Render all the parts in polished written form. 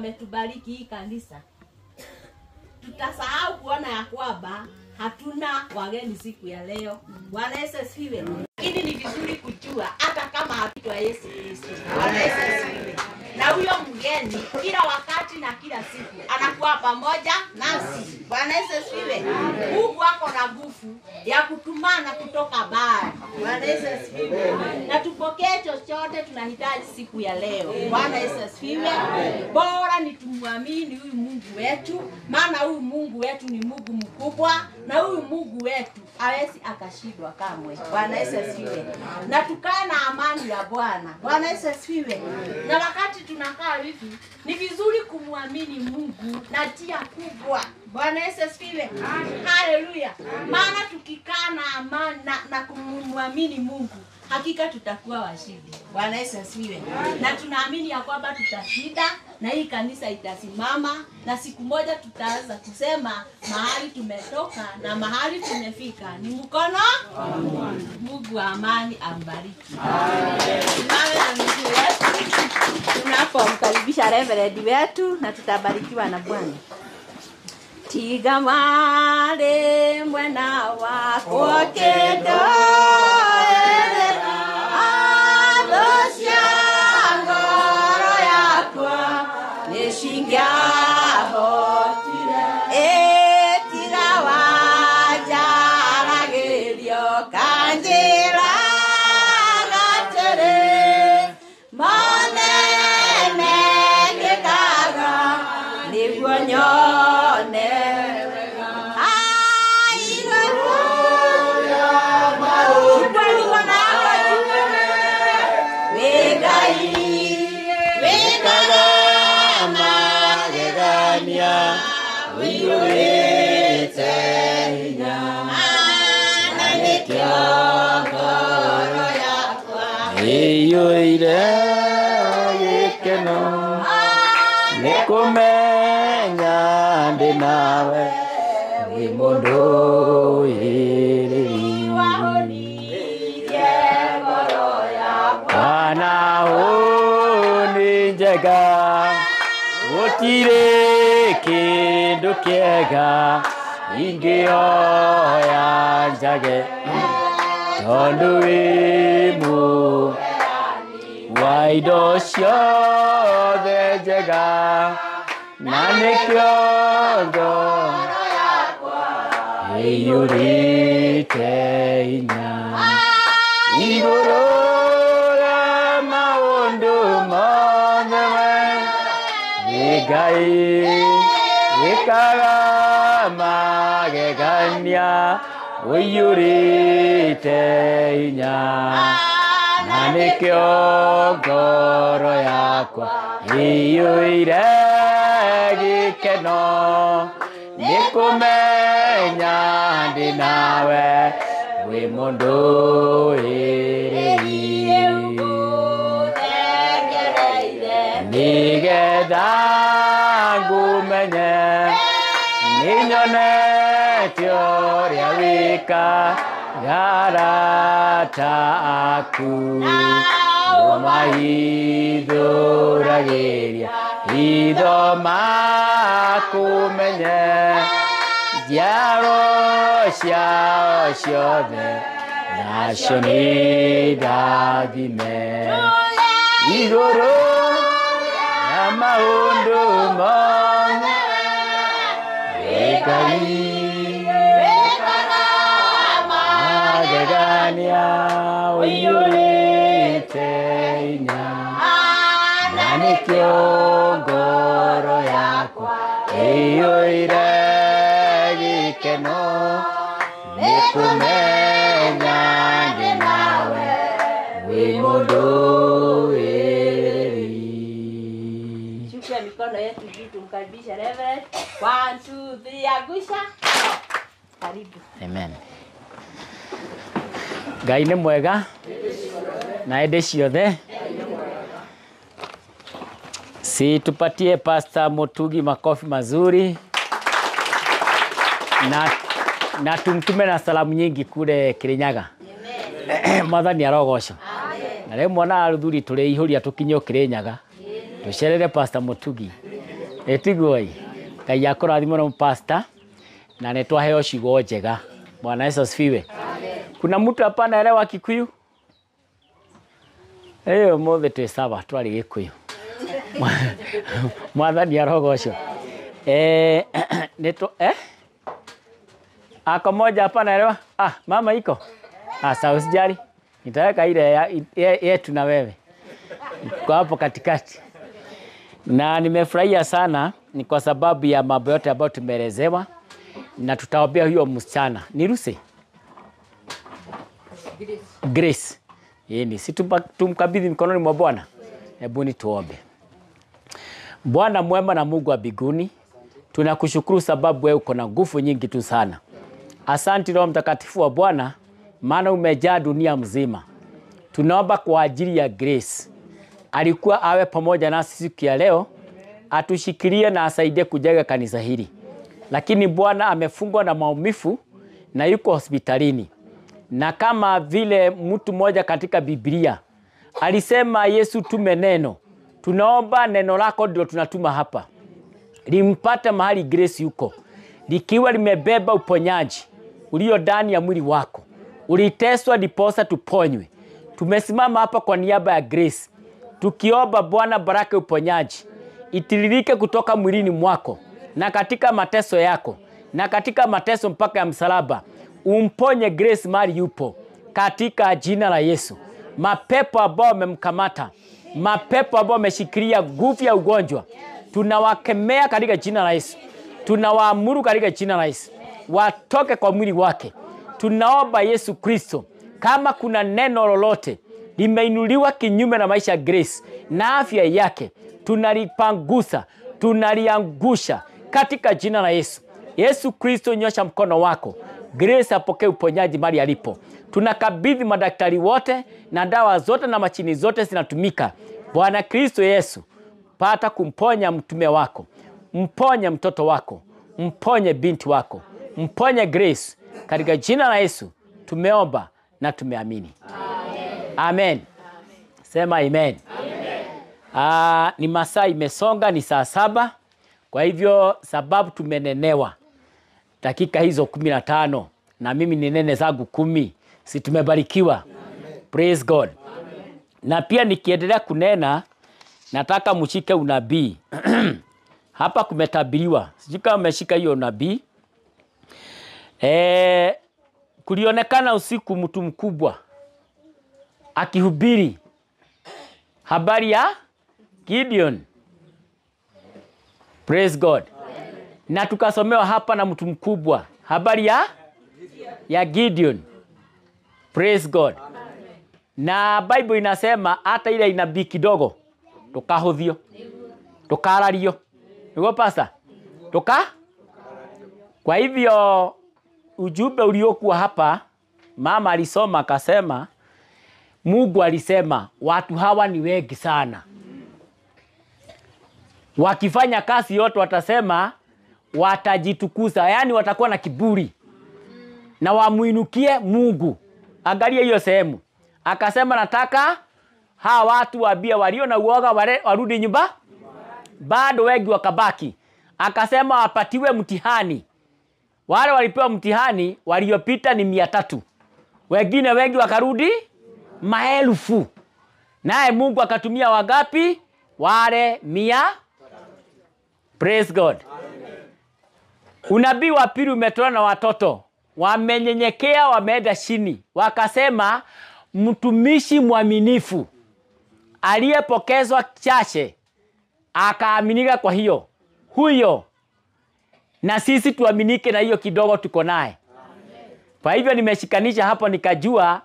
ametubariki hii kanisa, tutasahau kuona ya kwamba hatuna wageni siku ya leo. Bwana Yesu asifiwe. Lakini ni vizuri kujua hata kama hatutwa Yesu Kristo. Bwana Yesu asifiwe. Na huyo mgeni kila wakati na kila siku anakuwa pamoja nasi. Bwana Yesu asifiwe. Mungu wako na nguvu ya kutumana kutoka bara. Bwana Yesu asifiwe. Na tupokee chochote tunahitaji siku ya leo. Bwana Yesu asifiwe. Bora ni tumwamini huyu Mungu wetu, maana huyu Mungu wetu ni Mungu mkubwa, na huyu Mungu wetu hawezi akashindwa kamwe. Bwana Yesu asifiwe. Na tukae na amani ya Bwana. Bwana Yesu asifiwe. Na wakati tunakaa hivi ni vizuri kumwamini Mungu na njia kubwa. Bwana Yesu asifiwe. Haleluya. Maana tukikaa na amani na kumwamini Mungu, hakika tutakuwa washindi. Bwana Yesu asifiwe. Na tunaamini ya kwamba tutashinda na hii kanisa itasimama, na siku moja tutaanza kusema mahali tumetoka na mahali tumefika ni mkono wa Mungu. Mungu wa amani ambariki. Tunawe na Mungu wetu tunapomkaribisha Reverend wetu, na tutabarikiwa na Bwana. Tiga mare mwana wako kedo Nikumenya ndi nawe wi mundu iri Bwana uni njega gutire kindu kiega ingioya njage tondu wimu wa indo ciothe njega na nikio ngoro iyurite inya iguru ya maundu mothe Ngai wikaga magegania iyurite inya na nikio ngoro yakwa iyuire gikeno nikumenya ndi nawe wi mundu iri nigetha ngumenye ninyonete uria wika garata aku maithuragiria itho makumenye njiaro ciao ciothe nacio nĩ ndathime igũrũ ya maũndũ mothe Ngai magegania ũiyũrĩte hinya na nĩkĩo ngoro yakwa ĩiyũire gĩkeno nĩ kũmenya ndĩ nawe wĩ mũndũ wĩrĩri. Chukua mikono yetu juu tumkaribisha Reverend. 1 2 3 agusha. Karibu. Amen. Ngai nĩ mwega na hĩndĩ ciothe. Si tupatie Pastor Mutugi makofi mazuri na tumtume na salamu nyingi kule Kirinyaga. Mwathani arogocwo. Na rĩu mwana aruthuri tũrĩ ihũria tũkinyo Kirinyaga. Tucerere Pastor Mutugi Etigoi. Ngai akũrathima na pastor na nĩtwaheo ciugo njega. Bwana Yesu asifiwe. Kuna mtu hapa anaelewa Kikuyu? Mũthĩ twĩ sawa twari Gĩkũyũ. Mwathani arogocwo. Ako moja hapa anaelewa? Mama iko? Sawa usijali. Nitaweka ile yetu na wewe. Kwa hapo katikati. Na nimefurahia sana ni kwa sababu ya mambo yote ambayo tumeelezewa na tutaombea huyo msichana. Ni Lucy? Grace. Yeni, si tumkabidhi mikononi mwa Bwana. Hebu tuombe. Bwana mwema na Mungu wa mbinguni, tunakushukuru sababu wewe uko na nguvu nyingi tu sana. Asante Roho Mtakatifu wa Bwana, maana umejaa dunia mzima. Tunaomba kwa ajili ya Grace. Alikuwa awe pamoja nasi siku ya leo, atushikilie na asaidie kujenga kanisa hili. Lakini Bwana amefungwa na maumivu na yuko hospitalini. Na kama vile mtu mmoja katika Biblia alisema Yesu tume neno, tunaomba neno lako ndio tunatuma hapa. Limpate mahali Grace yuko, likiwa limebeba uponyaji ulio ndani ya mwili wako. Uliteswa ndiposa tuponywe. Tumesimama hapa kwa niaba ya Grace, tukiomba Bwana baraka uponyaji itiririke kutoka mwilini mwako na katika mateso yako na katika mateso mpaka ya msalaba. Umponye Grace mahali yupo katika jina la Yesu. Mapepo ambao wamemkamata, mapepo ambao wameshikilia nguvu ya ugonjwa, tunawakemea katika jina la Yesu. Tunawaamuru katika jina la Yesu watoke kwa mwili wake. Tunaomba Yesu Kristo, kama kuna neno lolote limeinuliwa kinyume na maisha ya Grace na afya yake, tunalipangusa, tunaliangusha katika jina la Yesu. Yesu Kristo, nyosha mkono wako. Grace apokee uponyaji mahali alipo. Tunakabidhi madaktari wote na dawa zote na machini zote zinatumika. Bwana Kristo Yesu, pata kumponya mtume wako. Mponye mtoto wako. Mponye binti wako. Mponye Grace. Katika jina la Yesu tumeomba na tumeamini. Amen. Amen. Sema amen. Amen. Ni masaa imesonga, ni saa 7. Kwa hivyo sababu tumenenewa dakika hizo 15 na mimi ni nene zangu 10, si tumebarikiwa? Amen. Praise God. Amen. Na pia nikiendelea kunena, nataka mshike unabii. Hapa kumetabiriwa. Sijui kama umeshika hiyo unabii. Kulionekana usiku mtu mkubwa akihubiri habari ya Gideon. Praise God. Amen. Na tukasomewa hapa na mtu mkubwa habari ya Gideon. Praise God. Amen. Na Bible inasema hata ile inabii kidogo tukahudhio, tukarario. Niko pasa? Kwa hivyo ujumbe uliokuwa hapa, mama alisoma akasema, Mungu alisema watu hawa ni wengi sana. Wakifanya kazi yote watasema watajitukuza, yani watakuwa na kiburi na wamuinukie Mungu. Angalia hiyo sehemu. Akasema nataka hawa watu waambie walio na uoga warudi nyumba. Bado wengi wakabaki. Akasema wapatiwe mtihani. Wale walipewa mtihani waliopita ni 300. Wengine wengi wakarudi maelfu. Naye Mungu akatumia wangapi? Wale 100. Praise God. Amen. Unabii wa pili umetolewa na watoto. Wamenyenyekea, wameenda chini. Wakasema mtumishi mwaminifu aliyepokezwa chache akaaminika, kwa hiyo huyo na sisi tuaminike na hiyo kidogo tuko naye. Kwa hivyo nimeshikanisha hapo nikajua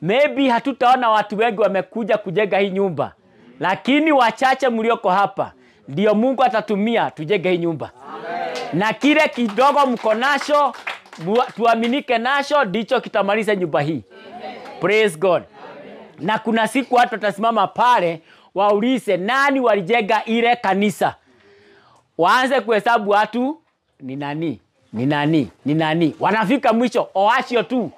maybe hatutaona watu wengi wamekuja kujenga hii nyumba, lakini wachache mlioko hapa ndio Mungu atatumia tujenge hii nyumba. Amen. Na kile kidogo mko nacho tuaminike nacho ndicho kitamaliza nyumba hii. Amen. Praise God. Amen. Na kuna siku watu watasimama pale waulize nani walijenga ile kanisa. Waanze kuhesabu watu ni nani, ni nani, ni nani. Wanafika mwisho oachio tu.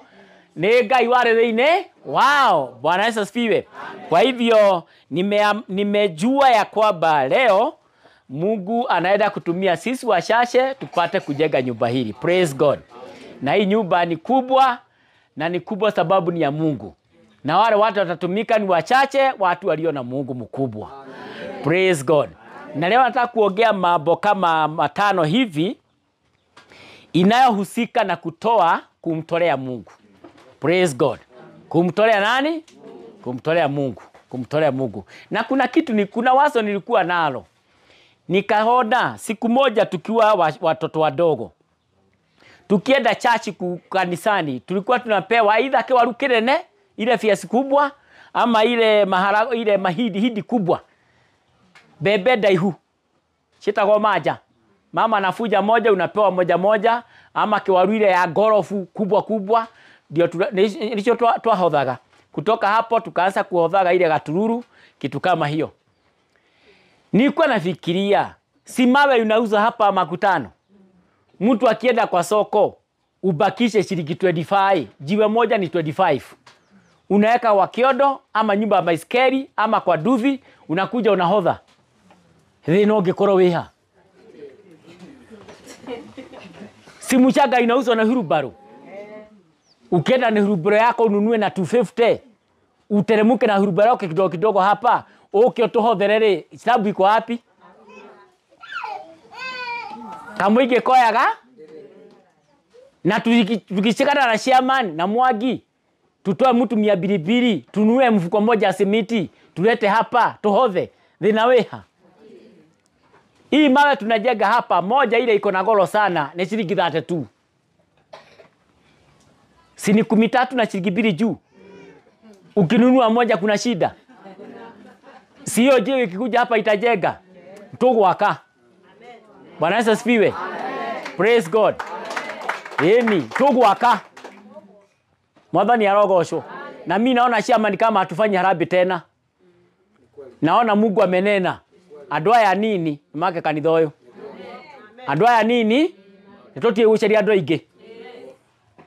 Nega iware theine. Wow, Bwana Yesu asifiwe. Kwa hivyo nimejua ya kwamba leo Mungu anaenda kutumia sisi wachache tupate kujenga nyumba hili. Praise God. Na hii nyumba ni kubwa, na ni kubwa sababu ni ya Mungu. Na wale watu watatumika ni wachache, watu walio na Mungu mkubwa. Praise God. Na leo nataka kuongea mambo kama 5 hivi inayohusika na kutoa, kumtolea Mungu. Praise God. Kumtolea nani? Kumtolea Mungu. Kumtolea Mungu. Na kuna wazo nilikuwa nalo. Nikaona siku moja tukiwa watoto wadogo, tukienda church kanisani, tulikuwa tunapewa aidha kewaru kinene, ile fiasi kubwa, ama ile mahidi kubwa, bebe daihu, chitagwo maja. Mama anafuja moja, unapewa moja, ama kewaru ile ya gorofu kubwa, ndio nilicho twahodhaga. Kutoka hapo tukaanza kuhodhaga ile gatururu, kitu kama hiyo. Nilikuwa nafikiria, si mawe unauza hapa makutano. Mtu akienda kwa soko, ubakishe shilingi 25, jiwe moja ni 25. Unaweka wa kiodo, ama nyumba ya baiskeli, ama kwa duthi, unakuja unahodha. Thina ungikoro wiha. Si mchanga inauzwa na hurubaro. Ukienda na hurubaro yako ununue na 250. Uteremuke na hurubaro yako kidogo hapa. Oke otohodherere, sababu iko wapi? Kamwige koyaga? Na tukishikana na chairman na Mwagi, tutoe mtu 200, tununue mfuko moja ya simiti, tulete hapa, tuhodhe, thina weha. Hii mawe tunajenga hapa, moja ile iko na goro sana, ni shilingi 32. Si ni 13 na shilingi 2 juu. Ukinunua moja kuna shida. Sio jiwe ikikuja hapa itajenga. Mtogo waka. Bwana Yesu asifiwe. Praise God. Mtogo waka. Mwadhani arogosho. Na mimi naona shamba ni kama hatufanyi harambee tena. Naona Mungu amenena. Adwa ya nini? Make kanithoyo. Adwa ya nini? Nitotie usheria adwa ige.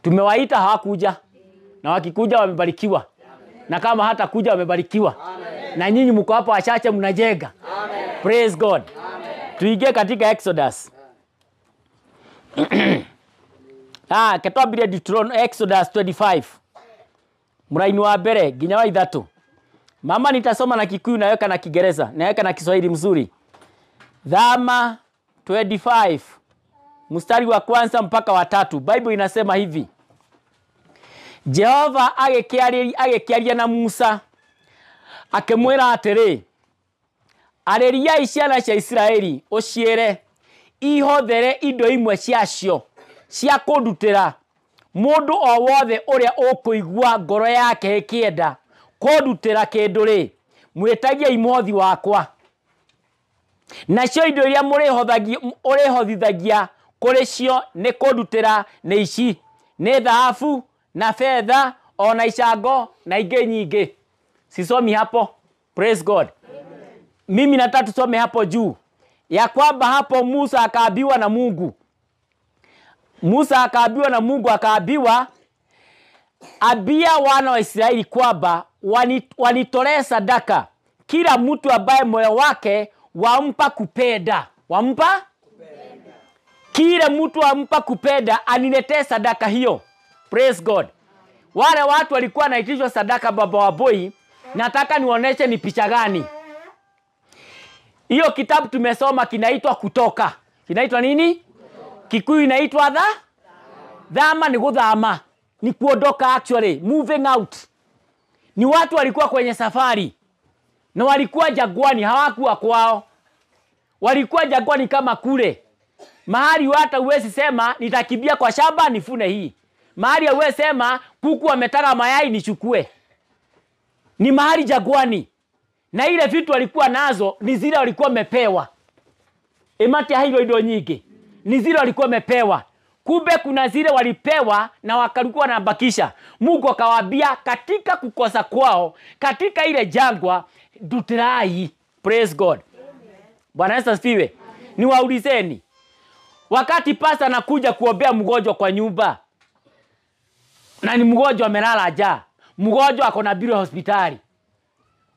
Tumewaita hawakuja. Na wakikuja wamebarikiwa. Na kama hata kuja wamebarikiwa. Na nyinyi mko hapa wachache mnajenga. Praise God. Tuingie katika Exodus. Kitabu cha Deuteronomy, Exodus 25. Muraini wa mbere nginya wa 3. Mama nitasoma na Kikuyu naweka na Kiingereza, naweka na Kiswahili mzuri. Dhama 25. Mstari wa 1 mpaka wa 3. Bible inasema hivi. Jehova agekiaria na Musa, akemwera atiri, areria ciana cia Israeli uciere ihothere indo imwe ciacio cia kundutira mundu o wothe uria ukuigua ngoro yake ikienda kundutira kindu ri, mwitagia imothi wakwa. Nacio indo iria murihothithagia kuri cio ni kundutira ni ici, ni thahabu na fedha, ona icango na ingĩ nyingĩ. Sisomi hapo. Praise God. Mimi nataka tusome hapo juu. Ya kwamba hapo Musa akaambiwa na Mungu. Musa akaambiwa na Mungu, akaambiwa abia wana wa Israeli kwamba wanitolee sadaka kila mtu ambaye moyo wake wampa kupenda. Wampa? Kupenda. Kila mtu wampa kupenda aniletee sadaka hiyo. Praise God. Wale watu walikuwa wanaitishwa sadaka baba wa boy. Nataka nionyeshe ni picha gani. Hiyo kitabu tumesoma kinaitwa Kutoka. Kinaitwa nini? Kikuyu inaitwa dhama ni kuthama. Ni kuondoka actually, moving out. Ni watu walikuwa kwenye safari. Na walikuwa jangwani, hawakuwa kwao. Walikuwa jangwani kama kule. Mahali hata uwezi sema nitakimbia kwa shamba nifune hii. Mahali uwezi sema kuku wametaka mayai nichukue. Ni mahali jangwani. Na ile vitu walikuwa nazo ni zile walikuwa wamepewa. Emati hilo ido nyingi. Ni zile walikuwa wamepewa. Kumbe kuna zile walipewa na wakalikuwa wanabakisha. Mungu akawaambia katika kukosa kwao, katika ile jangwa, dutirai. Praise God. Bwana Yesu asifiwe. Niwaulizeni. Wakati pasta anakuja kuombea mgonjwa kwa nyumba, na ni mgonjwa amelala njaa, mgonjwa ako na bili hospitali,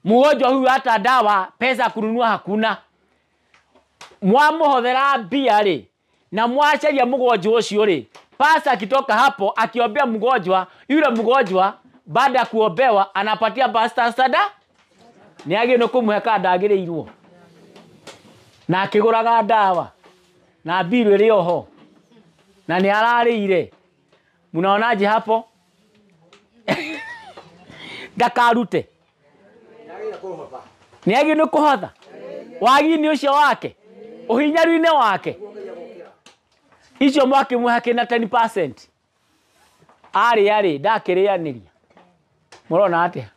mgonjwa huyu hata dawa pesa kununua hakuna, mwamuhothera mbia ri na mwacaria mgonjwa ucio ri, pasta akitoka hapo akiombea mgonjwa, yule mgonjwa baada ya kuombewa anapatia pasta sada, ni age no kumuheka ndagirirwo na akiguraga ndawa na biru iri oho na ni ararire. Munaonaje hapo? Ndakarute ni age no kuhotha wagi-ini ucio wake, uhinyaru-ini wake, icio mwaki muhake na 10%. Ari ndakirianiria. Murona atia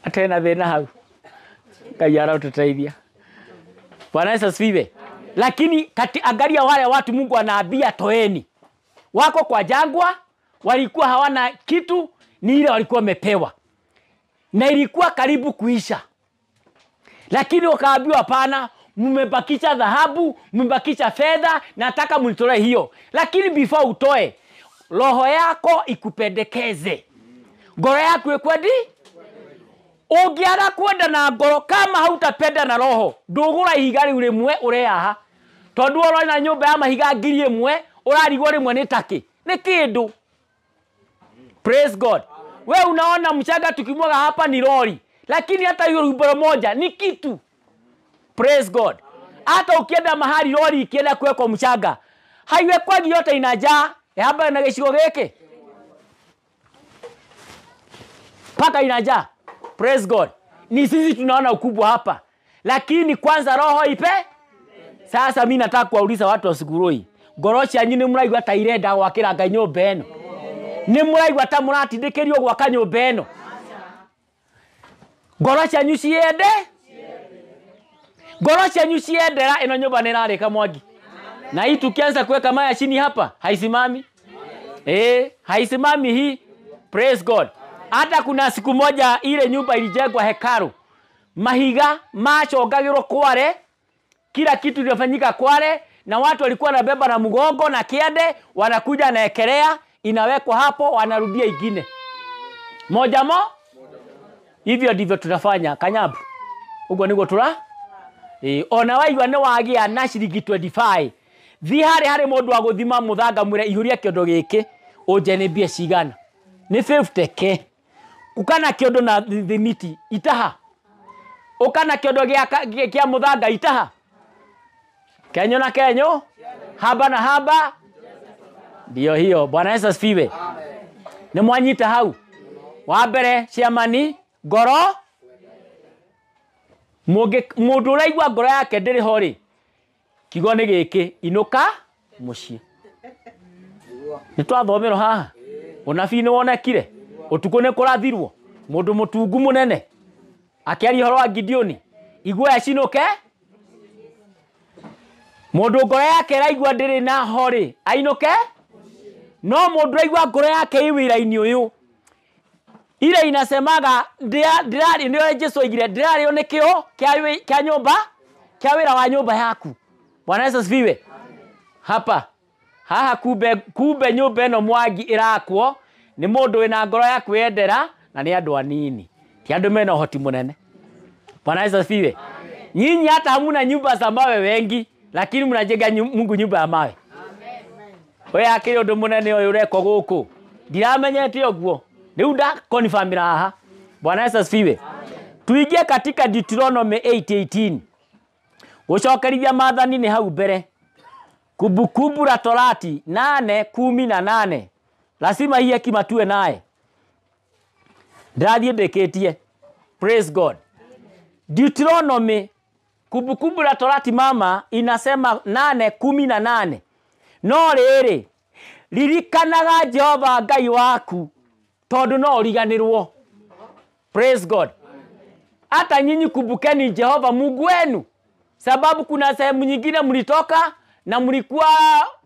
atena thina hau, Ngai aratuteithia. Bwana Yesu asifiwe. Lakini angalia wale watu Mungu anaambia toeni, wako kwa jangwa, walikuwa hawana kitu, ni ile walikuwa wamepewa na ilikuwa karibu kuisha, lakini wakaambiwa hapana, mmebakisha dhahabu, mmebakisha fedha, nataka mnitolee hiyo. Lakini before utoe, roho yako ikupendekeze, ngoro yako ikwendi. Ungiaga kwenda na ngoro, kama hautapenda na roho, ndugura ihigari rimwe ureaha, tondu urona nyumba ya mahiga 1000 urarigwo rimwe ni taki ni kindu. Praise God. We unaona mchanga tukimwaga hapa ni lori, lakini hata hiyo rubero moja ni kitu. Praise God. Hata ukienda mahali lori ikienda kuwekwa mchanga, haiwekwagi yote inajaa. Hapa na gicigo giki paka inajaa. Praise God. Ni sisi tunaona ukubwa hapa, lakini kwanza roho ipe. Sasa mimi nataka kuwauliza watu wa Suguroi, ngorocia nyinyi muraigwa ta irenda gwakira Ngai nyumba eno? Ni muraigwa ta muratindikĩrio gwaka nyumba eno? Ngorocia nyu ciende? Ngorocia nyu ciendera ino nyumba nĩ rarĩka mwangi. Na hii tukianza kuweka maya chini hapa haisimami. Haisimami hii. Praise God. Hata kuna siku moja ile nyumba ilijengwa hekalu, mahiga machongagirwo Kware, kila kitu ilifanyika Kware, na watu walikuwa na beba na mgongo na kiende, wanakuja na ekelea, inawekwa hapo, wanarudia ingine moja hivyo ndivyo tunafanya Kanyabu. Ugo niko tura ona waigwa ne wagia na ciringi 25 thi hari mundu wa guthima muthanga mwire ihuria kiondo giki ujene bia cigana ni 50k. Ukana kiondo na thimiti itaha, ukana kiondo gia muthanga itaha, kenyo na kenyo, haba na haba, ndio hiyo. Bwana Yesu asifiwe. Ni mwanyita hau wa mbere ciamani ngoro, mundu uraigwa ngoro yake ndiri hori, kigo ni giki inuka mucii. Nitwathomero haha unabii ni wonekire, utuko ni kurathirwo, mundu mutungu munene akiari horo wa Gideoni, igwe acinuke. Mundu ngoro yake raigwa ndiri na hori ainuke, no mundu raigwa ngoro yake iwira-ini uyu, ile inasemaga ndirari ndio Yesu igire ndirari onekio kya nyumba kya wira wa nyumba yaku. Bwana Yesu asifiwe. Hapa haha kumbe nyumba eno mwangi irakwo ni mundu wina ngoro ya kwendera na ni andu anini, ti andu mena uhoti munene. Bwana Yesu asifiwe. Nyinyi hata hamuna nyumba za mawe wengi, lakini mnajenga Mungu nyumba ya mawe. Amen. Wewe akiri undu munene uyu ureko guku ndiramenyete oguo, riu nda confirmira haha. Bwana Yesu asifiwe. Tuingie katika Deuteronomy 8:18. Gucokerithia maathani ni hau mbere. Kumbukumbu la Torati 8:18. Lazima hii hekima tuwe naye. Ndathie ndeketie. Praise God. Deuteronomy, kumbukumbu la Torati mama inasema 8:18. No riri ririkanaga Jehova Ngai waku tondu no riganirwo. Praise God. Hata nyinyi kumbukeni Jehova Mungu wenu, sababu kuna sehemu nyingine mlitoka na mlikuwa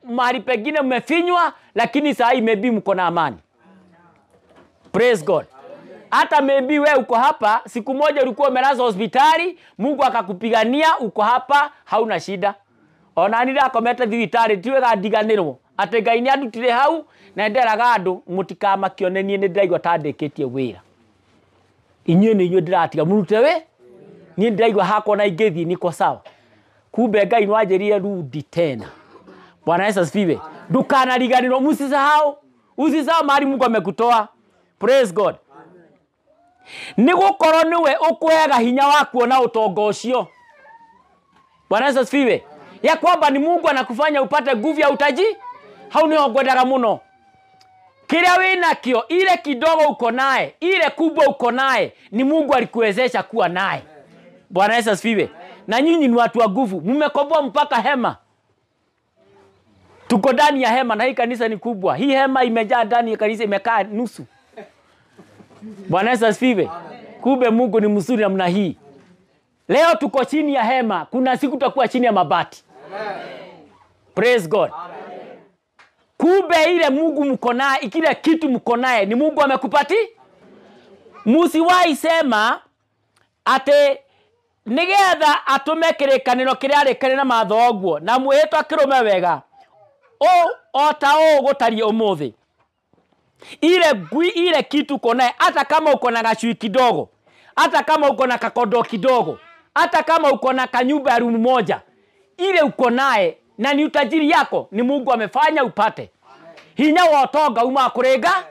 mahali pengine mmefinywa, lakini sasa maybe mko na amani. Praise God. Hata maybe wewe uko hapa, siku moja ulikuwa umelazwa hospitali, Mungu akakupigania, uko hapa hauna shida. Ona nira komete thibitari tiwe gandiganirwo ate Ngai ni andutire hau na nderaga andu mutikamakionenie ni ndiraigwa tandĩkĩtie wĩra. Inyuĩ nĩ inyuĩ ndiratiga murute we ni ndaigwa hako na igethi niko sawa. Kumbe Ngai nwajerie rudi tena. Bwana Yesu asifiwe. Ndukanariganirwo, usisahau mahali Mungu amekutoa. Praise God. Nigukorwo niwe ukuhega hinya wa kuona utongo ucio. Bwana Yesu asifiwe. Ya kwamba ni Mungu anakufanya upate nguvu ya utaji. Hau niho ngwendaga muno. Kile wina kio, ile kidogo uko naye, ile kubwa uko naye, ni Mungu alikuwezesha kuwa naye. Bwana Yesu asifiwe. Na nyinyi ni watu wa nguvu, mmekomboa mpaka hema. Tuko ndani ya hema na hii kanisa ni kubwa. Hii hema imejaa ndani ya kanisa, imekaa nusu. Bwana Yesu asifiwe. Kumbe Mungu ni mzuri namna hii. Leo tuko chini ya hema, kuna siku tutakuwa chini ya mabati. Praise God. Kumbe ile Mungu mko naye, kile kitu mko naye ni Mungu amekupati. Musiwahi sema ate nigetha atume kirekaniro kiria rekane na mathoguo na muheto akirume wega. O gutari umuthi. Ile kitu uko naye, hata kama uko na gachui kidogo, hata kama uko na kakondo kidogo, hata kama uko na kanyumba ya room moja, ile uko naye na ni utajiri yako, ni Mungu amefanya upate. Hinya wa utonga uma kurega.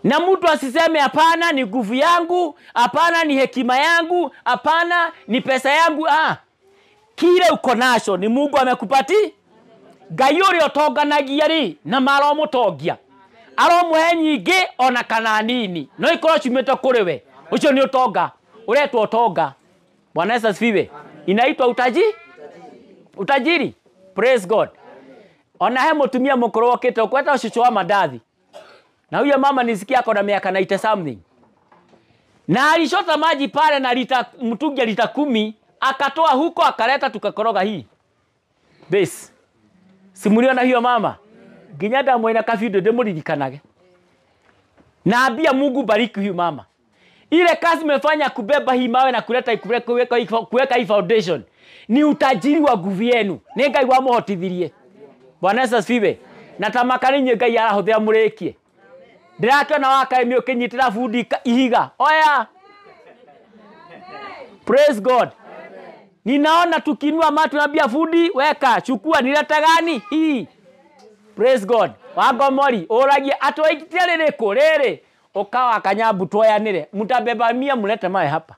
Na mtu asiseme hapana ni nguvu yangu, hapana ni hekima yangu, hapana ni pesa yangu. Kile uko nacho ni Mungu amekupati. Ngai uria utonganagia ri na maro mutongia. Aromuhe nyingi ona kana nini. No ikorwo cimete kuri we. Ucio ni utonga. Uretwo utonga. Bwana Yesu asifiwe. Inaitwa utajiri. Praise God. Ona he mutumia mukuru okete ukweta ucucu wa mandathi. Na huyo mama nisikia ako na miaka 90 something. Na alishota maji pale na mtungi lita 10, akatoa huko akaleta tukakoroga hii. Base. Simuliona hiyo mama. Ginyada mwena kafido demuridikanage. Naambia Mungu bariki huyu mama. Ile kazi umefanya kubeba hii mawe na kuleta kuweka hii foundation ni utajiri wa nguvu yenu. Ni Ngai wa muhotithirie. Bwana Yesu asifiwe. Natamaka ninyi Ngai arahuthia murekie. Ndirakona wakaimio kinyitira fundi ihiga. Oya. Praise God. Ninaona tukinua matu nabia fundi weka chukua nileta gani hii. Praise God. Wagomori oragia atoikitia riko rere ukawa kanyabu toyanire mtabeba 100 mlete mae hapa.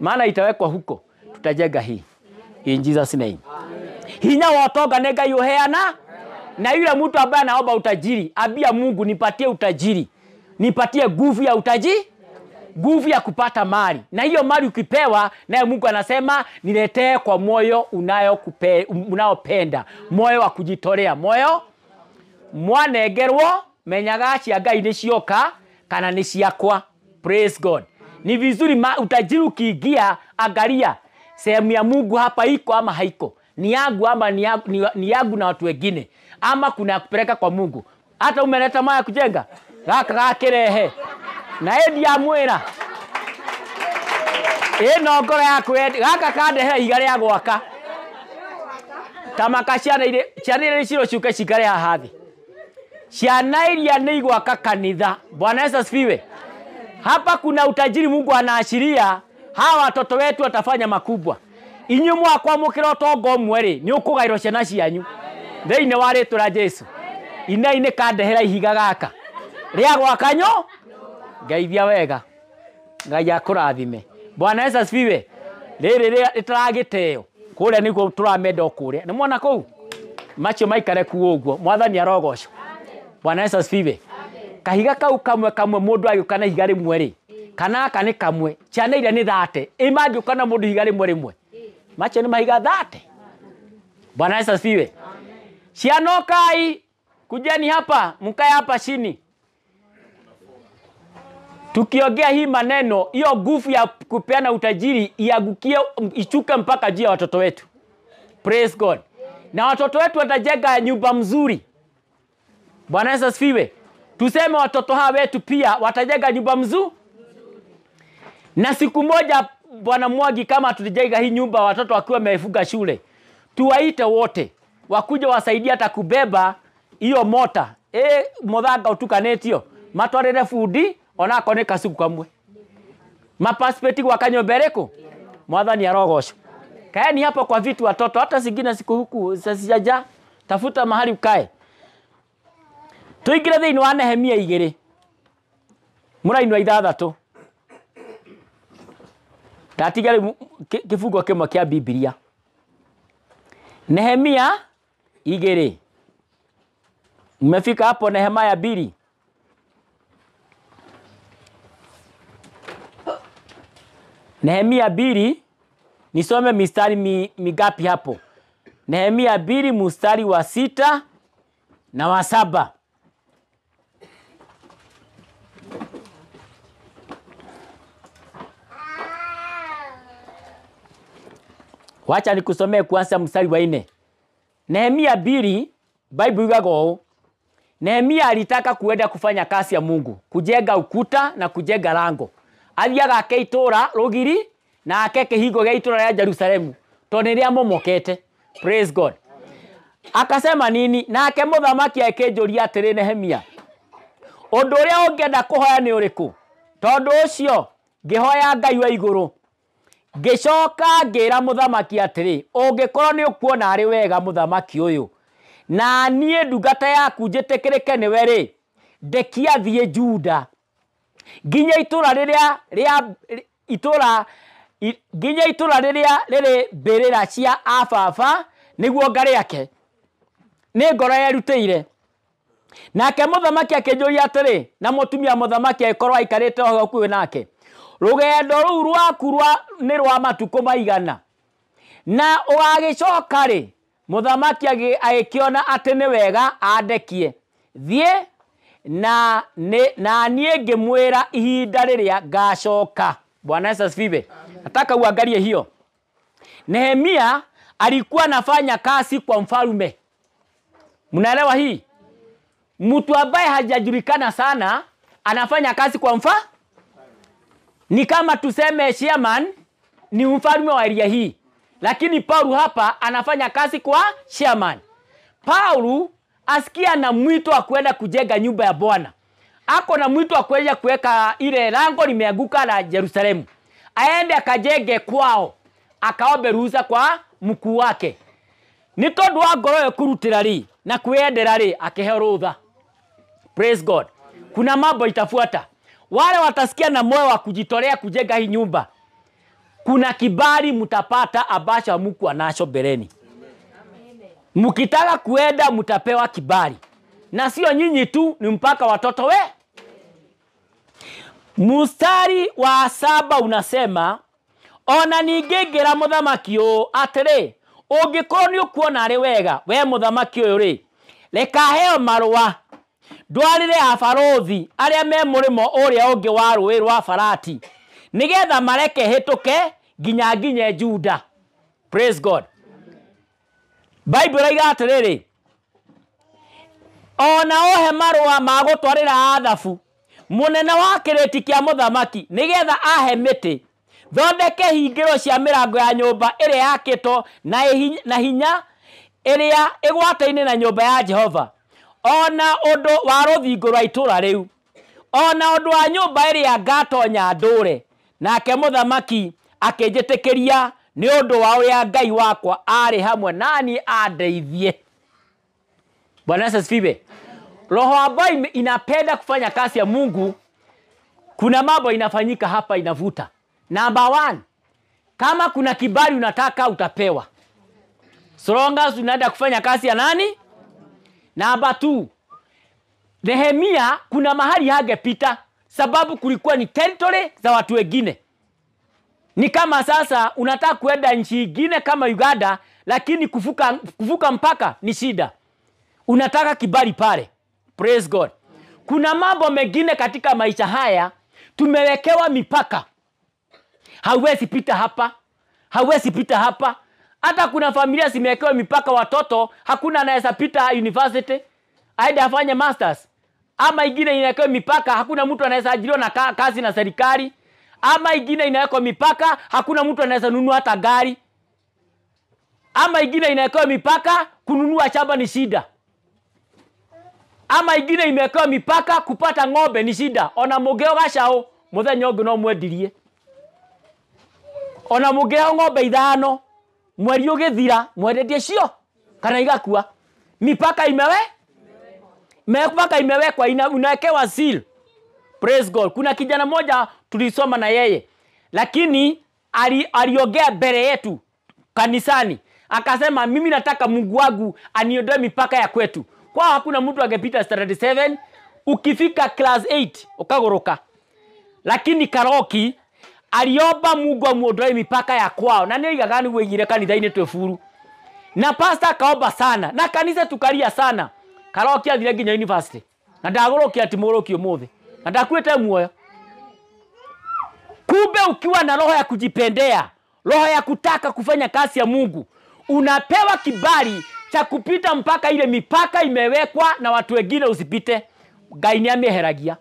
Maana itawekwa huko. Tutajenga hii. In Jesus name. Hinya wotonga nega yoheana. Na yule mtu ambaye anaomba utajiri, abia Mungu nipatie utajiri. Nipatie nguvu ya utajiri, nguvu ya kupata mali. Na hiyo mali ukipewa, naye Mungu anasema niletee kwa moyo unaopenda, moyo wa kujitolea, moyo mwanegerwo menyaga cia Ngai ni cioka kana ni ciakwa. Praise God. Ni vizuri utajiri ukiingia, angalia sehemu ya Mungu hapa iko ama haiko. Ni yangu ama ni yangu na watu wengine, ama kuna kupeleka kwa Mungu. Hata umeleta maya kujenga gaka kirehe na endi ya mwira no ngoro yaku gaka kandehe igare ya gwaka tamaka ciana ile ciro ciuke cikare hathi ciana iria ni igwaka kanitha. Bwana Yesu asifiwe. Hapa kuna utajiri Mungu anaashiria hawa watoto wetu watafanya makubwa. Inyu mwakwa mukira utongo mweri ni ukugairwo ciana cianyu theine wa ritwa la Jesu. Ina kandehera ihiga gaka ria gwakanyo Ngeithia wega Ngai akurathime. Bwana Yesu asifiwe. Riri ritaragiteo kuria niguo turamenda kuria ni mwana kuu macho maikare ku uguo mwathani arogocwo. Bwana Yesu asifiwe. Kahiga kau kamwe mundu agikana higa rimwe ri kana ni kamwe ciana iria ni 30 imangikana mundu higa rimwe macho ni mahiga 30. Bwana Yesu asifiwe. Cianokai kujeni hapa mkae hapa chini. Tukiongea hii maneno, hiyo nguvu ya kupeana utajiri iagukie ichuke mpaka juu ya watoto wetu. Praise God. Na watoto wetu watajenga nyumba mzuri. Bwana Yesu asifiwe. Tuseme watoto hawa wetu pia watajenga nyumba mzuri. Na siku moja Bwana Mwagi kama tulijenga hii nyumba watoto wakiwa wamefunga shule, tuwaite wote wakuja wasaidia hata kubeba hiyo mota. Muthanga utukanetio matwarire fundi ona koneka siku kamwe. Mapaspeti kwa kanyombereko Mwathani arogocwo. Kaeni hapo kwa vitu watoto, hata zingine siku huku sijaja, tafuta mahali ukae. Tuingire thiini wa Nehemia 2. Murainwa 6. Tatigare kifungo kimwe kia Biblia. Nehemia 2. Mmefika hapo Nehemia 2. Nehemia 2, nisome mistari migapi hapo? Nehemia 2 mstari wa 6 na wa 7. Wacha nikusomee kuanza mstari wa 4. Nehemia 2, Bible igago. Nehemia alitaka kuenda kufanya kazi ya Mungu, kujenga ukuta na kujenga lango. Aliaga akeitora rogiri na akeke higo geitora ya Jerusalemu. Toneria momokete. Praise God. Akasema nini? Na ake muthamaki akejoria atiri Nehemia. Undu uria ungienda kuhoya ni uriku? Tondu ucio ngihoya Ngai wa iguru. Ngicoka ngira muthamaki atiri, ungikorwo ni ukuona ari wega muthamaki uyu, na nie ndungata yaku njitikirike ni weri, ndekia thie Juda. Ginya itura riria riri mbirira cia ababa niguo ngari yake ni ngoro yerutire. Nake muthamaki akinjuria atiri, na mutumia muthamaki aikorwo aikarite ho hakuhi nake, rugendo ruu rwaku ni rwa matuko maigana, na ugagicoka ri? Muthamaki agikiona ati ni wega andekie thie na nie ngimwira ihinda riria ngacoka. Bwana Yesu asifiwe. Nataka uangalie hiyo. Nehemia alikuwa anafanya kazi kwa mfalme. Mnaelewa hii? Mtu ambaye hajajulikana sana anafanya kazi kwa ni kama tuseme chairman ni mfalme wa area hii. Lakini Paulo hapa anafanya kazi kwa chairman. Paulo asikia na mwito wa kwenda kujenga nyumba ya Bwana. Ako na mwito wa kwenda kuweka ile lango limeanguka la Yerusalemu. Aende akajenge kwao. Akaombe ruhusa kwa mkuu wake. Ni tondu wa ngoro yo kurutira ri na kuendera ri akiheo rutha. Praise God. Kuna mambo itafuata. Wale watasikia na moyo wa kujitolea kujenga hii nyumba, kuna kibali mtapata ambacho hamkuwa nacho mbeleni. Mkitaka kuenda mtapewa kibali. Na sio nyinyi tu, ni mpaka watoto we. Mstari wa 7 unasema, ona ningegera muthamaki o atiri, ungikorwo ni ukuona ari wega we muthamaki uyu ri, reka heo marua ndwarire abarothi aria me murimo uria ungi wa rũĩ rwa Farati, nigetha mareke hituke nginya Juda. Praise God. Bible iga atiriri, ona ohe marua magutwarira athabu munene wa kiriti kia muthamaki, nigetha ahe miti thondeke hingiro cia mirango ya nyumba iria yakitwo na hinya iria igwataine na nyumba ya Jehova, ona undu wa ruthingo rwa itura riu, ona undu wa nyumba iria ngatonya ndure. Nake muthamaki akinjitikiria ni undu wa uria Ngai wakwa ari hamwe nani andeithie. Bwana Yesu asifiwe. Roho ambayo inapenda kufanya kazi ya Mungu, kuna mambo inafanyika hapa inavuta. Number 1, kama kuna kibali unataka utapewa. So long as unaenda kufanya kazi ya nani? Number 2, Nehemia kuna mahali hangepita sababu kulikuwa ni territory za watu wengine. Ni kama sasa unataka kuenda nchi nyingine kama Uganda, lakini kuvuka mpaka ni shida. Unataka kibali pale. Praise God. Kuna mambo mengine katika maisha haya tumewekewa mipaka. Hauwezi pita hapa, hauwezi pita hapa. Hata kuna familia zimewekewa mipaka, watoto hakuna anaweza pita university aende afanye masters. Ama ingine inawekewa mipaka, hakuna mtu anaweza ajiriwa na kazi na serikali. Ama ingine inawekewa mipaka, hakuna mtu anaweza nunua hata gari. Ama ingine inawekewa mipaka, kununua shamba ni shida. Ama ingine imewekewa mipaka, kupata ng'ombe ni shida. Ona mugeo gacao muthenya ungi no mwendirie. ona mungea ng'ombe 5 mweri ugithira mwendetie cio kana igakua. Mipaka imewekwa unawekewa seal. Praise God. Kuna kijana moja tulisoma na yeye, lakini aliongea mbele yetu kanisani, akasema mimi nataka Mungu wangu aniondoe mipaka ya kwetu. Kwa hakuna mtu angepita standard 7, ukifika class 8 ukagoroka. Lakini Karoki aliomba Mungu amuondoe mipaka ya kwao, na ndio gani wengine kanitha-ini twefuru. Na pastor akaomba sana, na kanisa tukalia sana. Karoki athire nginya university, na ndagoroki ati muroki umuthi, na ndakuite muoyo. Kumbe ukiwa na roho ya kujipendea, roho ya kutaka kufanya kazi ya Mungu, unapewa kibali cha kupita mpaka ile mipaka imewekwa na watu wengine usipite. Ngai ni ameheragia.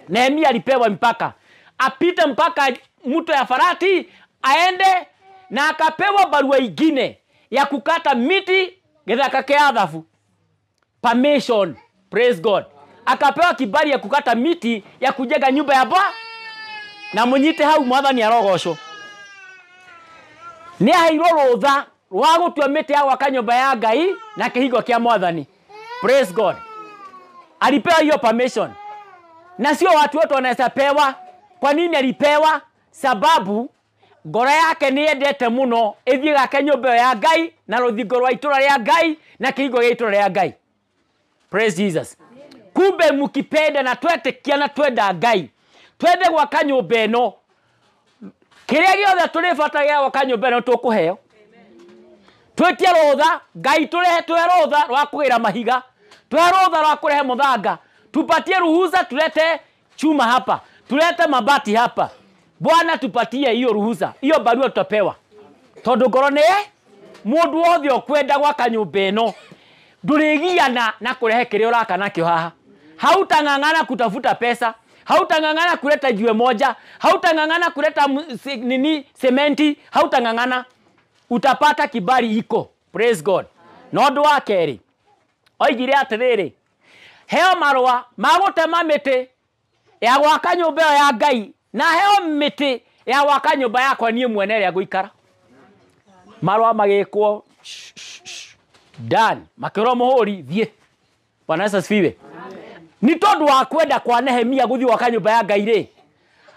Nehemia alipewa mpaka, apite mpaka mto ya Farati aende, na akapewa barua ingine ya kukata miti githaka kia Athafu. Permission. Praise God. Akapewa kibali ya kukata miti ya kujenga nyumba ya Bwana. Na munyite hau mwathani arogocwo. Ni aheirwo rutha rwa gutua miti ya gwaka nyumba ya Ngai na kihingo kia mwathani. Praise God. Alipewa hiyo permission. Na sio watu wote wanaweza pewa. Kwa nini alipewa? Sababu ngoro yake ni endete muno ithie gake nyumba ya Ngai na ruthingo rwa itura ria Ngai na kihingo gia itura ria Ngai. Praise Jesus. Kumbe mukipenda na twetekia na twenda Ngai, twende gwaka nyumba eno, kiria giothe turibatagia gwaka nyumba eno tukuheo. Twetie rutha, Ngai turehe rutha rwa kugira mahiga, twe rutha rwa kurehe muthanga, tupatie ruhusa tulete chuma hapa, tulete mabati hapa. Bwana tupatie hiyo ruhusa, hiyo barua tutapewa. Tondu ngoro ni mundu wothe okwenda gwaka nyumba eno, ndurigiana na kurehe kiria uraka nakio haha. Hautangangana kutafuta pesa, hautangangana kuleta jiwe moja, hautangangana kuleta sementi, hautangangana. Utapata kibali iko. Praise God. Nondu wa keri, oigire atiriri, heo marua magutema miti ya gwaka nyumba ya Ngai, na heo miti ya gwaka nyumba yakwa nie mwene ria guikara. Marua magikwo Dan makiro muhuri thie. Bwana Yesu asifiwe. Ni tondu wa kwenda kwa Nehemia guthi gwaka nyumba ya Ngai ri,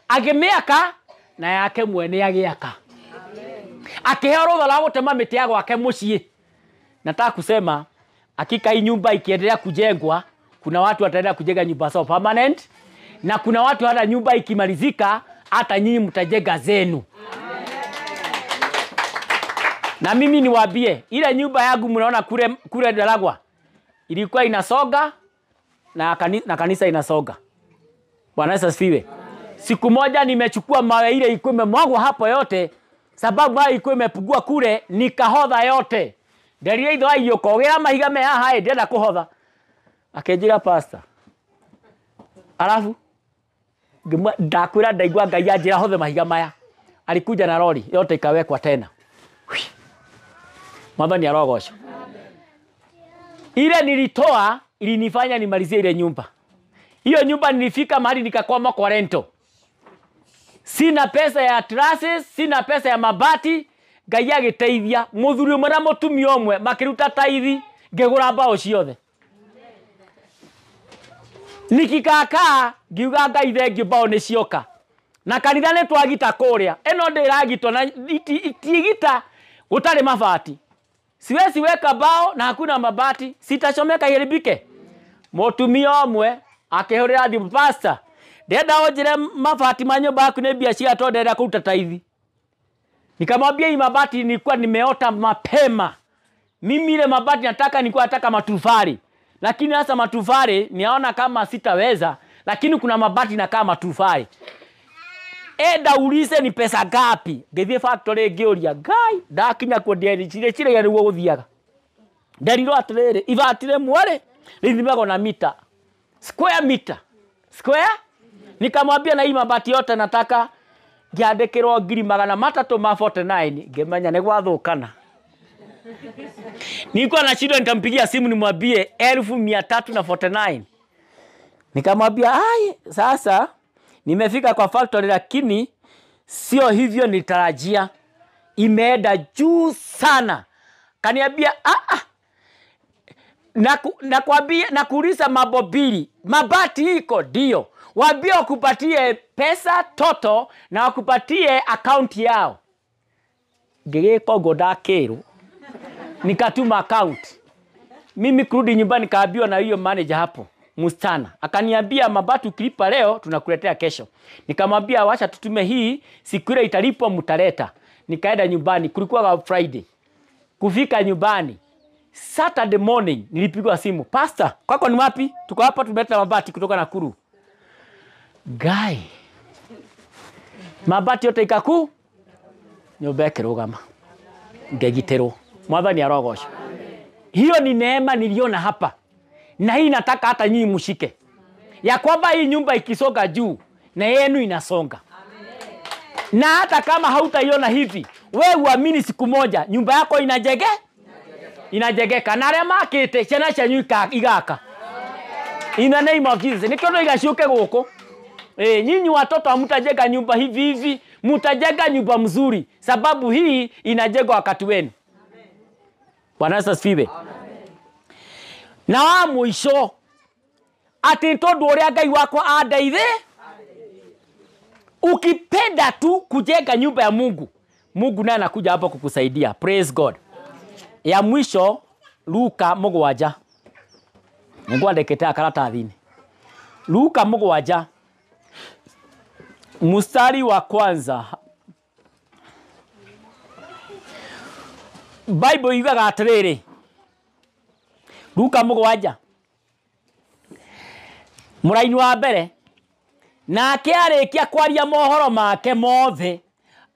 agimiaka na yake mwene agiaka. Akiheo rutha rwa gutema miti ya gwake mucii. Nataka kusema hakika hii nyumba ikiendelea kujengwa, kuna watu wataenda kujenga nyumba zao permanent, na kuna watu hata nyumba ikimalizika hata nyinyi mtajenga zenu. Na mimi niwaambie, ile nyumba yangu mnaona kule Daragwa ilikuwa inasoga na kanisa inasoga. Bwana Yesu asifiwe. Siku moja nimechukua mawe ile ilikuwa imemwagwa hapo yote, sababu mawe ilikuwa imepugua kule, nikahodha yote. Nderia itho ayokogera mahiga me haha ndenda kuhodha. Akenjira pastor. Alafu ndakwira ndaigwa Ngai anjira hodhe mahiga maya. Alikuja na lori yote ikawekwa tena. Mwathani arogocwo. Ile nilitoa ilinifanya nimalizie ile nyumba. Hiyo nyumba nilifika mahali nikakwama kwa rento. Sina pesa ya trusses, sina pesa ya mabati, Ngai agiteithia. Muthuri umwe na mutumia umwe makiruta taithi, ngegura mbao ciothe. Nikikaka ngiuga Ngai thengio mbao ni cioka. Na kanitha ni twagita kuria. Eno ndiragitwo na itigita gutari mabati. Siwezi weka bao na hakuna mabati, sitachomeka iharibike. Mutumia umwe akihurira thimu, pastor, ndenda onjire mabati ma nyumba yaku ni biashara to ndenda kuruta taithi. Nikamwambia hii mabati nilikuwa nimeota mapema. Mimi ile mabati nataka matufari. Lakini hasa matufari niaona kama sitaweza, lakini kuna mabati na kama matufari. Ulize ni pesa gapi? Ngithie factory ngioria Ngai ndakinya ku nderi chire gani wo guthiaga. Nderiro atiriri ivatire mware rithimagwo na mita. Square meter. Square? Nikamwambia na hii mabati yote nataka ngiandikirwo 349 ngimenya ni gwathukana. Nilikuwa na shida, nikampigia simu nimwambie 1349. Nikamwambia sasa nimefika kwa factory lakini sio hivyo nitarajia. Imeenda juu sana. Kaniambia nakwambia nakuuliza mambo mbili. Mabati iko ndio. Waambie wakupatie pesa toto na wakupatie account yao. Ngegeko godakero. Nikatuma account. Mimi kurudi nyumbani kaambiwa na hiyo manager hapo, msichana. Akaniambia mabati ukilipa leo tunakuletea kesho. Nikamwambia wacha tutume hii, siku ile italipwa mtaleta. Nikaenda nyumbani, kulikuwa Friday. Kufika nyumbani Saturday morning nilipigwa simu. Pastor, kwako ni wapi? Tuko hapa tumeleta mabati kutoka Nakuru. Guy. Mabati yote ikaku nyumba kirogama. Ngegitero. Mwathani arogosha. Hiyo ni neema niliona hapa. Na hii nataka hata nyinyi mshike. Ya kwamba hii nyumba ikisonga juu na yenu inasonga. Amen. Na hata kama hautaiona hivi, wewe uamini siku moja nyumba yako inajegeka. Na rema kite chana chanyu igaka. In the name of Jesus. Nikiono igashuke goko. Nyinyi watoto hamtajega nyumba hivi, mtajega nyumba mzuri sababu hii inajengwa wakati wenu. Bwana asifiwe. Na wa mwisho ati tondu uria Ngai wako andeithe, ukipenda tu kujenga nyumba ya Mungu, Mungu naye anakuja hapo kukusaidia. Praise God. Ya mwisho Luka 7. Mungu andekete karatathini. Luka 7 mstari wa kwanza. Bible yugaga atiriri. Luka 7 muraini wa mbere, nake arikia kwaria mohoro make mothe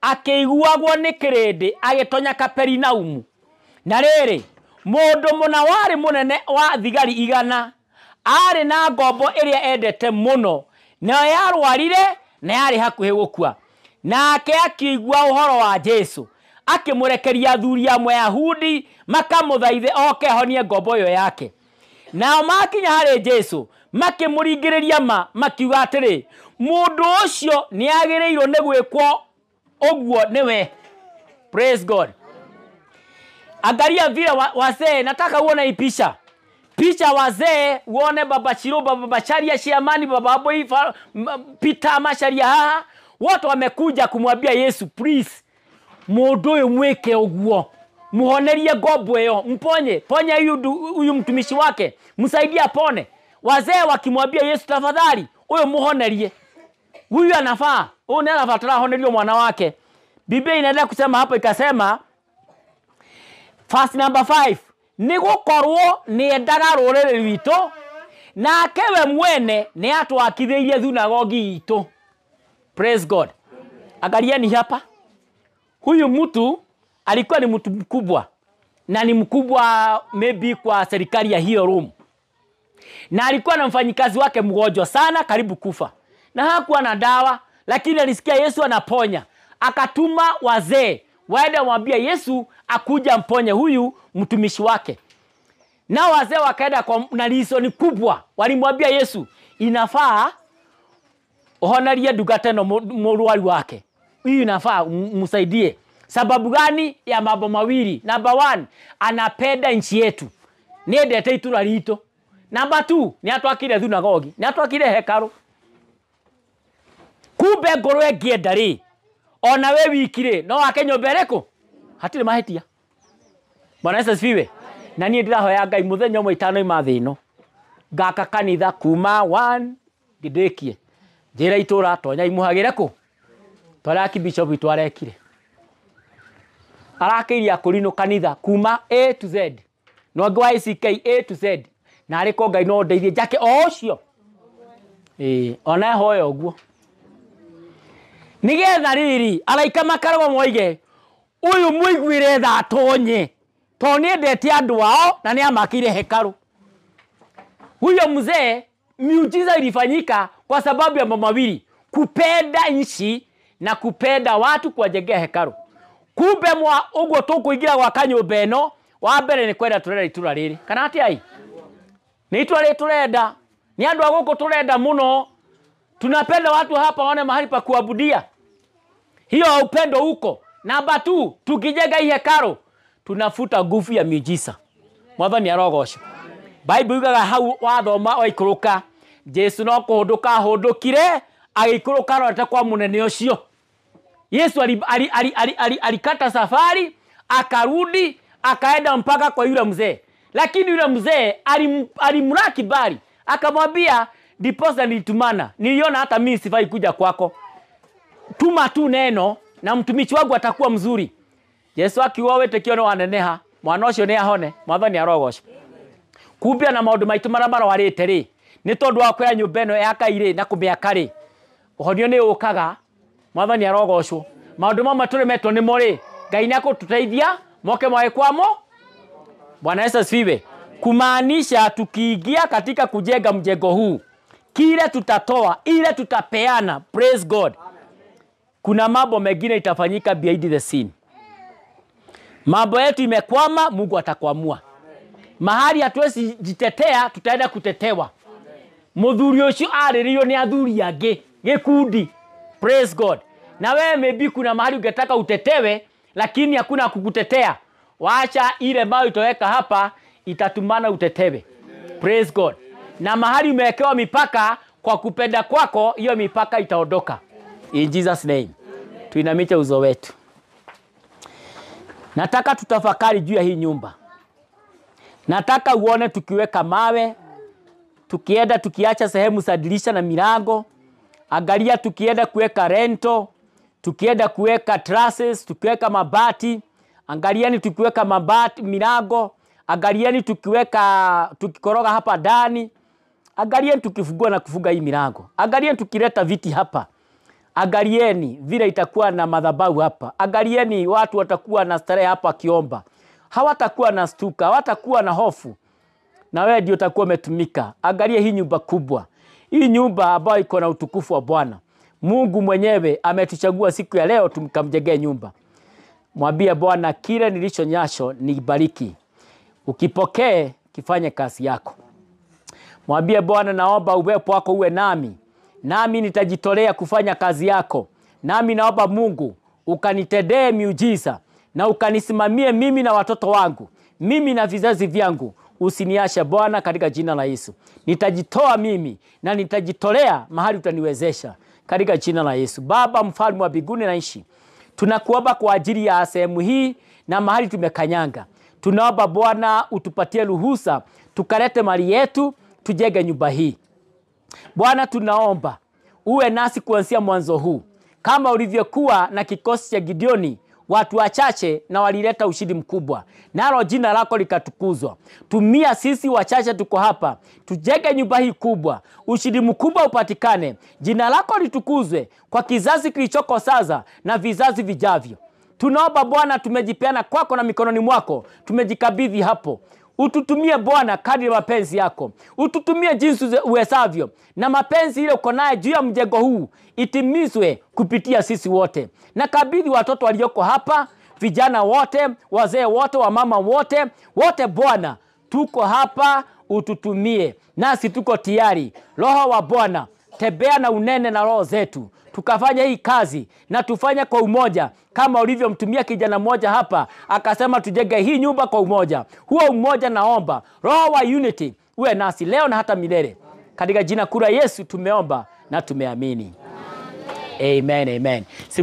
akiguagwo ni kirindi agitonya Kaperinaumu. Na riri mundu muna wari munene wa thigari 100 ari na ngombo iria endete muno, na yarwarire na yari hakuhe gukua. Nake akigua uhoro wa Jesu, akimurekeria athuri amwe Ayahudi makamuthaithe oke honie ngombo yo yake. Nao makinya hari Jesu makimuringiriria makiuga atiri, mundu ucio ni agireirwo ni gwikwo ogwo niwe. Praise God. Angalia vile wazee, nataka uone hii picha wazee, uone baba Chiro, baba Charia Shiamani, baba Boy Peter Masharia haha, wote wamekuja kumwambia Yesu, please mundu uyu mweke ogwo, muhonerie ngombo iyo, mponye huyu mtumishi wake, msaidie apone. Wazee wakimwambia Yesu, tafadhali huyu muhonerie, huyu anafaa, huyu ndiye anafuatana honerio mwana wake. Biblia inaendelea kusema hapo, ikasema verse number 5, nigukorwo ni endaga rurere rwito na kewe mwene ni atwakithirie thunagogi itu. Praise God. Angalieni hapa, huyu mtu alikuwa ni mtu mkubwa, na ni mkubwa maybe kwa serikali ya hiyo Rome, na alikuwa na mfanyikazi wake mgonjwa sana karibu kufa, na hakuwa na dawa, lakini alisikia Yesu anaponya, akatuma wazee waende mwambia Yesu akuja mponye huyu mtumishi wake. Na wazee wakaenda kwa na reason kubwa, walimwambia Yesu, inafaa uhonerie ndungata no murwari wake, huyu inafaa msaidie. Sababu gani? Ya mambo mawili. Number 1, anapenda nchi yetu, ni endete itura rito. Number 2, ni atwakire thunagogi, ni atwakire hekaru. Kumbe ngoro ngienda ri, ona we wikire no wake nyomba reko hatire mahetia. Bwana Yesu asifiwe. Na niĩ ndirahoya Ngai muthenya ũmwe itano thino ngaka kanitha kuma 1 ngidekie njira itura tonya imuhagire ku twaraki bishop itwarekire arakiria kurino kanitha kuma A to Z, no ngwa ICK A to Z, na ariko Ngai no ndeithie jake o ucio ona hoyo ũguo nigetha riri araika makarwo moige uyu muiguire tha tonye to ni endete andu wao na ni amakire hekaru. Huyo mzee miujiza ilifanyika kwa sababu ya mambo mawili, kupenda nchi na kupenda watu kuwajengea hekaru. Kumbe uguo tukuingira gwa kanyumba eno, wa mbere ni kwenda turera itura riri kana ati ai ni itura riri turenda, ni andu aguko turenda muno, tunapenda watu hapa waone mahali pa kuabudia. Hiyo upendo huko. Namba 2, tukijenga hii hekalu tunafuta nguvu ya miujiza. Mwathani arogocwo. Bible yugaga hau wathoma waikũrũka Jesu no kũhũndũka hũndũkire agĩikũrũka arota kwa mũnene ũcio. Yesu alikata safari akarudi akaenda mpaka kwa yule mzee. Lakini yule mzee alimraki bali akamwambia diposa nilitumana. Niliona hata mimi sifai kuja kwako. Tuma tu neno na mtumishi wangu atakuwa mzuri. Yesu akiuga wetekio waneneha mwana ũcio nĩ ahone. Mwathani arogocwo. Kumbia na maũndũ maitũ marabara warĩte rĩ nĩ tondũ wa kwaya nyũmba ĩno ya Ngai na kũmĩaka rĩ ũhonio nĩ ũkaga. Mwathani arogocwo. Maũndũ mamwe tũremetwo nĩmo rĩ Ngai nĩakũtũteithia moke mwae kwamo. Bwana Yesu asifiwe. Kumaanisha tukiingia katika kujenga mjengo huu kile tutatoa ile tutapeana. Praise God. Kuna mambo mengine itafanyika behind the scene. Mambo yetu imekwama, Mungu atakwamua. Mahali hatuwezi jitetea, tutaenda kutetewa. Muthuri ucio arĩrĩo nĩ athuri angĩ gĩkundi. Praise God. Na wewe maybe kuna mahali ungetaka utetewe lakini hakuna kukutetea. Waacha ile mawe itoweka hapa itatumana utetewe. Praise God. Na mahali umewekewa mipaka kwa kupenda kwako hiyo mipaka itaondoka. In Jesus name. Tuinamishe uso wetu. Nataka tutafakari juu ya hii nyumba. Nataka uone tukiweka mawe, tukienda tukiacha sehemu za dirisha na milango. Angalia tukienda kuweka rento, tukienda kuweka trusses, tukiweka mabati. Angalieni tukiweka mabati milango, angalieni tukiweka tukikoroga hapa ndani. Angalieni tukifungua na kufunga hii milango. Angalieni tukileta viti hapa. Angalieni vile itakuwa na madhabahu hapa. Angalieni watu watakuwa na starehe hapa kiomba. Hawatakuwa na stuka, hawatakuwa na hofu. Na wewe ndio utakuwa umetumika. Angalia hii nyumba kubwa. Hii nyumba ambayo iko na utukufu wa Bwana. Mungu mwenyewe ametuchagua siku ya leo tumkamjengee nyumba. Mwambie Bwana kile nilicho nyasho nibariki. Ukipokee kifanye kazi yako. Mwambie Bwana naomba uwepo wako uwe nami. Nami nitajitolea kufanya kazi yako. Nami naomba Mungu ukanitendee miujiza na ukanisimamie mimi na watoto wangu. Mimi na vizazi vyangu. Usiniache Bwana katika jina la Yesu. Nitajitoa mimi na nitajitolea mahali utaniwezesha katika jina la Yesu. Baba mfalme wa mbinguni na nchi. Tunakuomba kwa ajili ya sehemu hii na mahali tumekanyanga. Tunaomba Bwana utupatie ruhusa tukalete mali yetu tujenge nyumba hii. Bwana tunaomba uwe nasi kuanzia mwanzo huu. Kama ulivyokuwa na kikosi cha Gideoni, watu wachache na walileta ushindi mkubwa. Nalo jina lako likatukuzwa. Tumia sisi wachache tuko hapa. Tujenge nyumba hii kubwa. Ushindi mkubwa upatikane. Jina lako litukuzwe kwa kizazi kilichoko sasa na vizazi vijavyo. Tunaomba Bwana tumejipeana kwako na mikononi mwako. Tumejikabidhi hapo. Ututumie Bwana kadri mapenzi yako. Ututumie jinsi uwezavyo. Na mapenzi ile uko naye juu ya mjengo huu itimizwe kupitia sisi wote. Na kabidhi watoto walioko hapa, vijana wote, wazee wote, wamama wote, wote Bwana, tuko hapa ututumie. Nasi tuko tayari. Roho wa Bwana, tembea na unene na roho zetu. Tukafanya hii kazi na tufanye kwa umoja kama ulivyomtumia kijana mmoja hapa akasema tujenge hii nyumba kwa umoja. Huo umoja naomba roho wa unity uwe nasi leo na hata milele. Katika jina kuu la Yesu tumeomba na tumeamini. Amen, amen.